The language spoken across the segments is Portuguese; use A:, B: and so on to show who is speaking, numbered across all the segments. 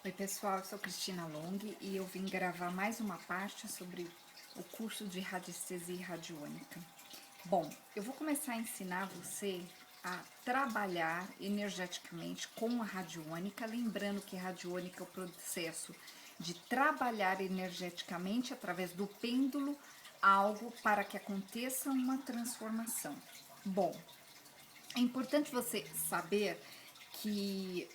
A: Oi pessoal, eu sou Cristina Long e eu vim gravar mais uma parte sobre o curso de radiestesia e radiônica. Bom, eu vou começar a ensinar você a trabalhar energeticamente com a radiônica, lembrando que a radiônica é o processo de trabalhar energeticamente através do pêndulo algo para que aconteça uma transformação. Bom, é importante você saber que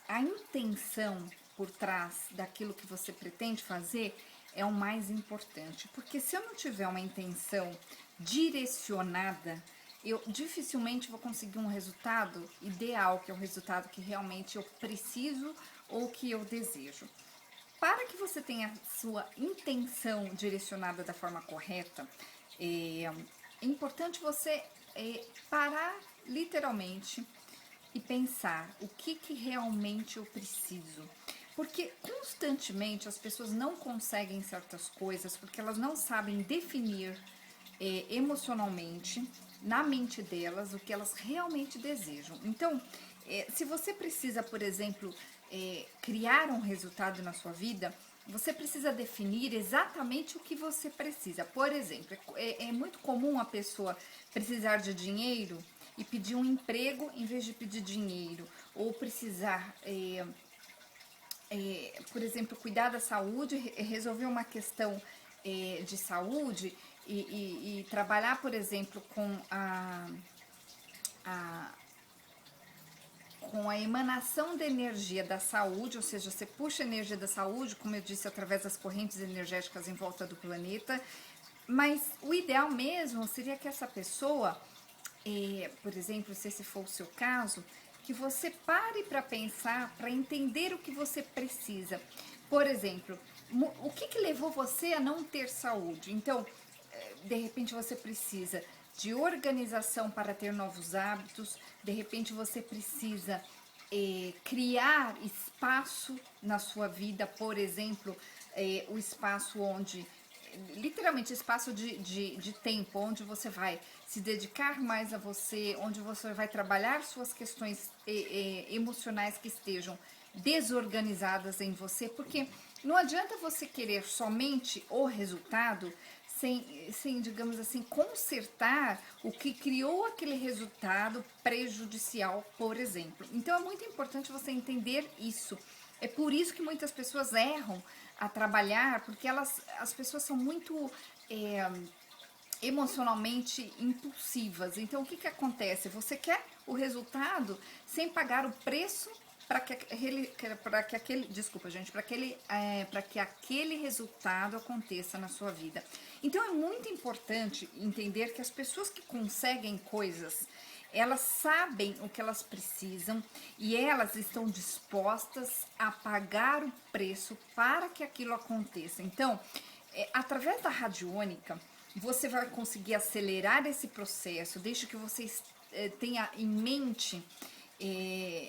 A: a intenção por trás daquilo que você pretende fazer é o mais importante, porque se eu não tiver uma intenção direcionada, eu dificilmente vou conseguir um resultado ideal, que é o resultado que realmente eu preciso ou que eu desejo. Para que você tenha sua intenção direcionada da forma correta, é importante você parar literalmente e pensar o que realmente eu preciso. Porque constantemente as pessoas não conseguem certas coisas porque elas não sabem definir emocionalmente, na mente delas, o que elas realmente desejam. Então, se você precisa, por exemplo, criar um resultado na sua vida, você precisa definir exatamente o que você precisa. Por exemplo, é muito comum a pessoa precisar de dinheiro e pedir um emprego em vez de pedir dinheiro, ou precisar, por exemplo, cuidar da saúde, resolver uma questão de saúde e trabalhar, por exemplo, a, com a emanação da energia da saúde, ou seja, você puxa a energia da saúde, como eu disse, através das correntes energéticas em volta do planeta, mas o ideal mesmo seria que essa pessoa, por exemplo, se esse for o seu caso, que você pare para pensar, para entender o que você precisa. Por exemplo, o que levou você a não ter saúde? Então, de repente você precisa de organização para ter novos hábitos, de repente você precisa criar espaço na sua vida, por exemplo, o espaço onde literalmente espaço de tempo, onde você vai se dedicar mais a você, onde você vai trabalhar suas questões emocionais que estejam desorganizadas em você, porque não adianta você querer somente o resultado sem, digamos assim, consertar o que criou aquele resultado prejudicial, por exemplo. Então é muito importante você entender isso. É por isso que muitas pessoas erram a trabalhar, porque as pessoas são muito emocionalmente impulsivas. Então o que acontece? Você quer o resultado sem pagar o preço para que aquele, desculpa gente, para que aquele resultado aconteça na sua vida. Então é muito importante entender que as pessoas que conseguem coisas, elas sabem o que elas precisam e elas estão dispostas a pagar o preço para que aquilo aconteça. Então, através da radiônica, você vai conseguir acelerar esse processo, desde que você tenha em mente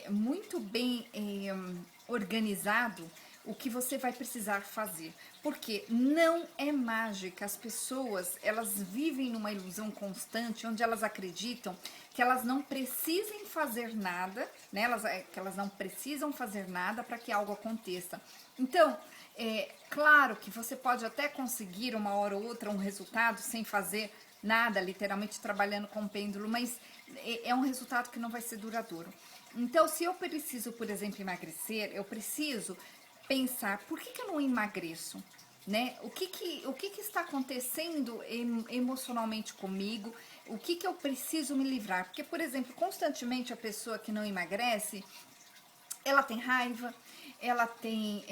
A: muito bem organizado o que você vai precisar fazer, porque não é mágica. As pessoas, elas vivem numa ilusão constante, onde elas acreditam que elas não precisem fazer nada, né? Que elas não precisam fazer nada para que algo aconteça. Então, claro que você pode até conseguir uma hora ou outra um resultado sem fazer nada, literalmente trabalhando com pêndulo, mas é um resultado que não vai ser duradouro. Então, se eu preciso, por exemplo, emagrecer, eu preciso pensar, por que eu não emagreço? Né? O que está acontecendo emocionalmente comigo? O que eu preciso me livrar? Porque, por exemplo, constantemente a pessoa que não emagrece, ela tem raiva, ela tem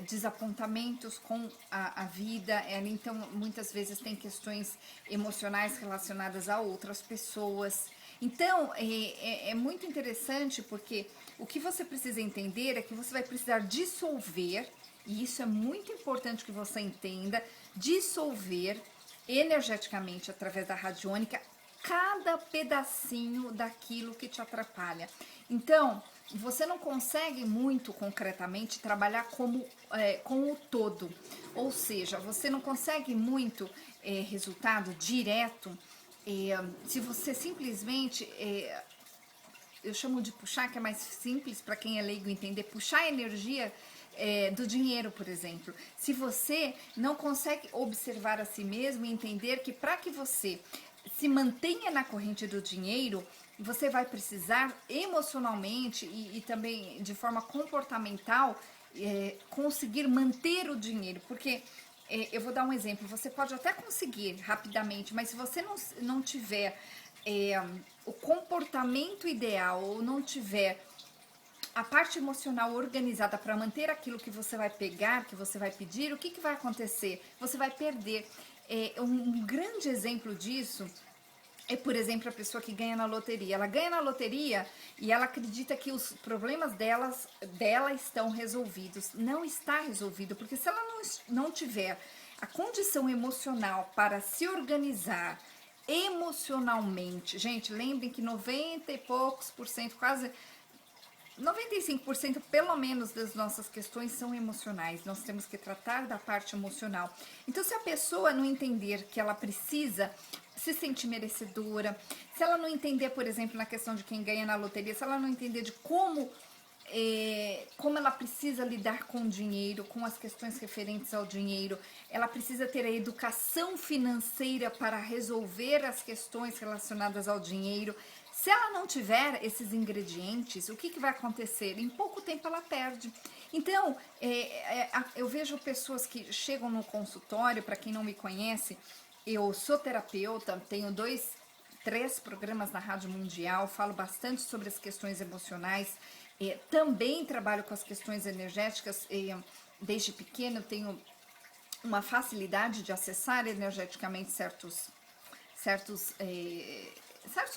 A: desapontamentos com a vida, ela então muitas vezes tem questões emocionais relacionadas a outras pessoas. Então é muito interessante porque o que você precisa entender é que você vai precisar dissolver, e isso é muito importante que você entenda, dissolver energeticamente através da radiônica cada pedacinho daquilo que te atrapalha. Então, você não consegue muito concretamente trabalhar com o todo, ou seja, você não consegue muito resultado direto se você simplesmente eu chamo de puxar, que é mais simples para quem é leigo entender, puxar a energia do dinheiro, por exemplo. Se você não consegue observar a si mesmo e entender que para que você se mantenha na corrente do dinheiro, você vai precisar emocionalmente e também de forma comportamental conseguir manter o dinheiro, porque eu vou dar um exemplo, você pode até conseguir rapidamente, mas se você não tiver o comportamento ideal ou não tiver a parte emocional organizada para manter aquilo que você vai pegar, que você vai pedir, o que vai acontecer? Você vai perder. Um grande exemplo disso é, por exemplo, a pessoa que ganha na loteria. Ela ganha na loteria e ela acredita que os problemas dela estão resolvidos. Não está resolvido, porque se ela não tiver a condição emocional para se organizar emocionalmente, gente, lembrem que 90 e poucos por cento, quase 95% pelo menos das nossas questões são emocionais. Nós temos que tratar da parte emocional. Então, se a pessoa não entender que ela precisa se sentir merecedora, se ela não entender, por exemplo, na questão de quem ganha na loteria, se ela não entender de como ela precisa lidar com o dinheiro, com as questões referentes ao dinheiro, ela precisa ter a educação financeira para resolver as questões relacionadas ao dinheiro. Se ela não tiver esses ingredientes, o que vai acontecer? Em pouco tempo ela perde. Então, eu vejo pessoas que chegam no consultório, para quem não me conhece, eu sou terapeuta, tenho 3 programas na Rádio Mundial, falo bastante sobre as questões emocionais, também trabalho com as questões energéticas, desde pequena eu tenho uma facilidade de acessar energeticamente certos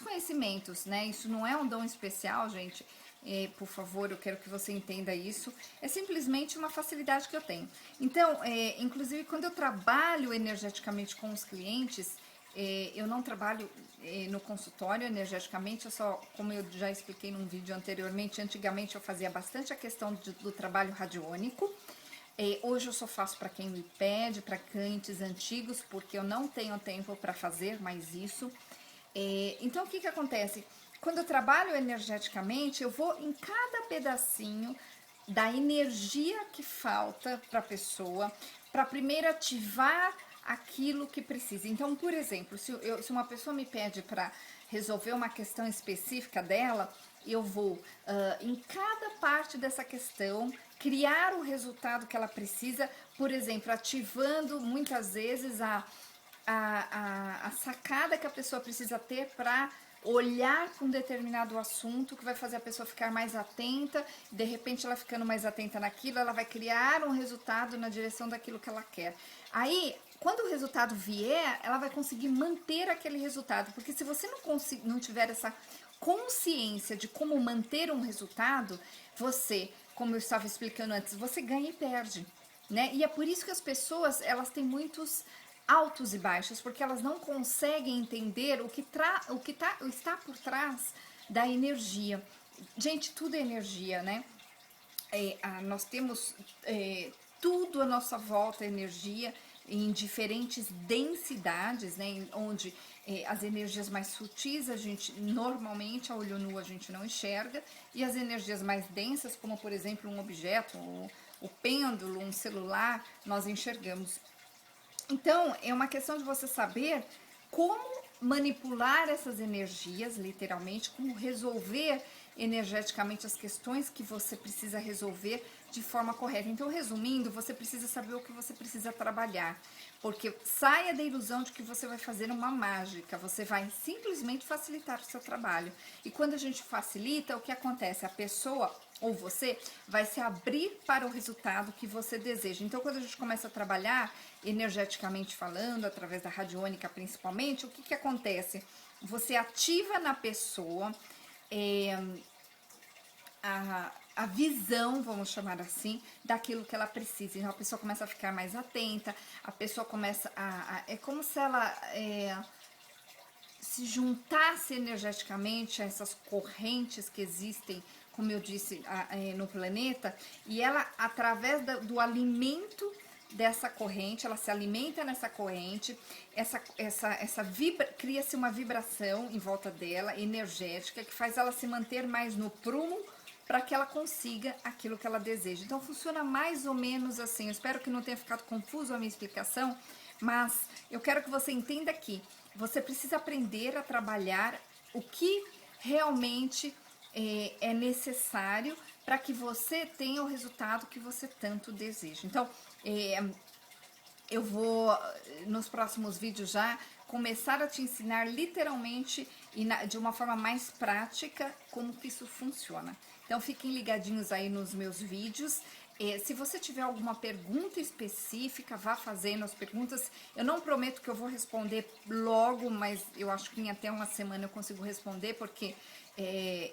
A: conhecimentos, né? Isso não é um dom especial, gente. Por favor, eu quero que você entenda isso. É simplesmente uma facilidade que eu tenho. Então, inclusive, quando eu trabalho energeticamente com os clientes, eu não trabalho no consultório energeticamente, como eu já expliquei num vídeo anteriormente, antigamente eu fazia bastante a questão do trabalho radiônico. Hoje eu só faço para quem me pede, para clientes antigos, porque eu não tenho tempo para fazer mais isso. Então, o que acontece? Quando eu trabalho energeticamente, eu vou em cada pedacinho da energia que falta para a pessoa, para primeiro ativar aquilo que precisa. Então, por exemplo, se uma pessoa me pede para resolver uma questão específica dela, eu vou em cada parte dessa questão criar o resultado que ela precisa, por exemplo, ativando muitas vezes a sacada que a pessoa precisa ter para olhar para um determinado assunto, que vai fazer a pessoa ficar mais atenta, de repente ela ficando mais atenta naquilo, ela vai criar um resultado na direção daquilo que ela quer. Aí, quando o resultado vier, ela vai conseguir manter aquele resultado, porque se você não tiver essa consciência de como manter um resultado, você, como eu estava explicando antes, você ganha e perde, né? E é por isso que as pessoas, elas têm muitos altos e baixos, porque elas não conseguem entender o que está por trás da energia. Gente, tudo é energia, né? Nós temos tudo à nossa volta, energia, em diferentes densidades, né? Onde as energias mais sutis a gente normalmente a olho nu a gente não enxerga, e as energias mais densas, como por exemplo um objeto, o pêndulo, um celular, nós enxergamos. Então, é uma questão de você saber como manipular essas energias, literalmente, como resolver energeticamente as questões que você precisa resolver de forma correta. Então, resumindo, você precisa saber o que você precisa trabalhar, porque saia da ilusão de que você vai fazer uma mágica, você vai simplesmente facilitar o seu trabalho. E quando a gente facilita, o que acontece? A pessoa ou você vai se abrir para o resultado que você deseja. Então, quando a gente começa a trabalhar energeticamente falando, através da radiônica principalmente, o que acontece? Você ativa na pessoa a visão, vamos chamar assim, daquilo que ela precisa. Então, a pessoa começa a ficar mais atenta, a pessoa começa é como se ela se juntasse energeticamente a essas correntes que existem, como eu disse, no planeta, e ela, através do alimento dessa corrente, ela se alimenta nessa corrente, cria-se uma vibração em volta dela, energética, que faz ela se manter mais no prumo para que ela consiga aquilo que ela deseja. Então funciona mais ou menos assim. Eu espero que não tenha ficado confuso a minha explicação, mas eu quero que você entenda que você precisa aprender a trabalhar o que realmente é necessário para que você tenha o resultado que você tanto deseja. Então, eu vou, nos próximos vídeos já, começar a te ensinar literalmente e de uma forma mais prática como que isso funciona. Então fiquem ligadinhos aí nos meus vídeos. Se você tiver alguma pergunta específica, vá fazendo as perguntas. Eu não prometo que eu vou responder logo, mas eu acho que em até uma semana eu consigo responder, porque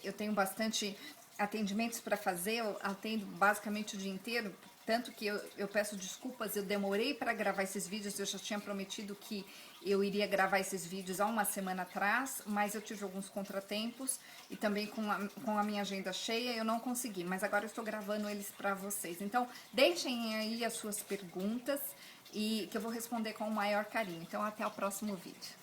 A: eu tenho bastante atendimentos para fazer, eu atendo basicamente o dia inteiro, tanto que eu peço desculpas, eu demorei para gravar esses vídeos, eu já tinha prometido que eu iria gravar esses vídeos há uma semana atrás, mas eu tive alguns contratempos e também com a minha agenda cheia eu não consegui, mas agora eu estou gravando eles para vocês. Então, deixem aí as suas perguntas e que eu vou responder com o maior carinho. Então, até o próximo vídeo.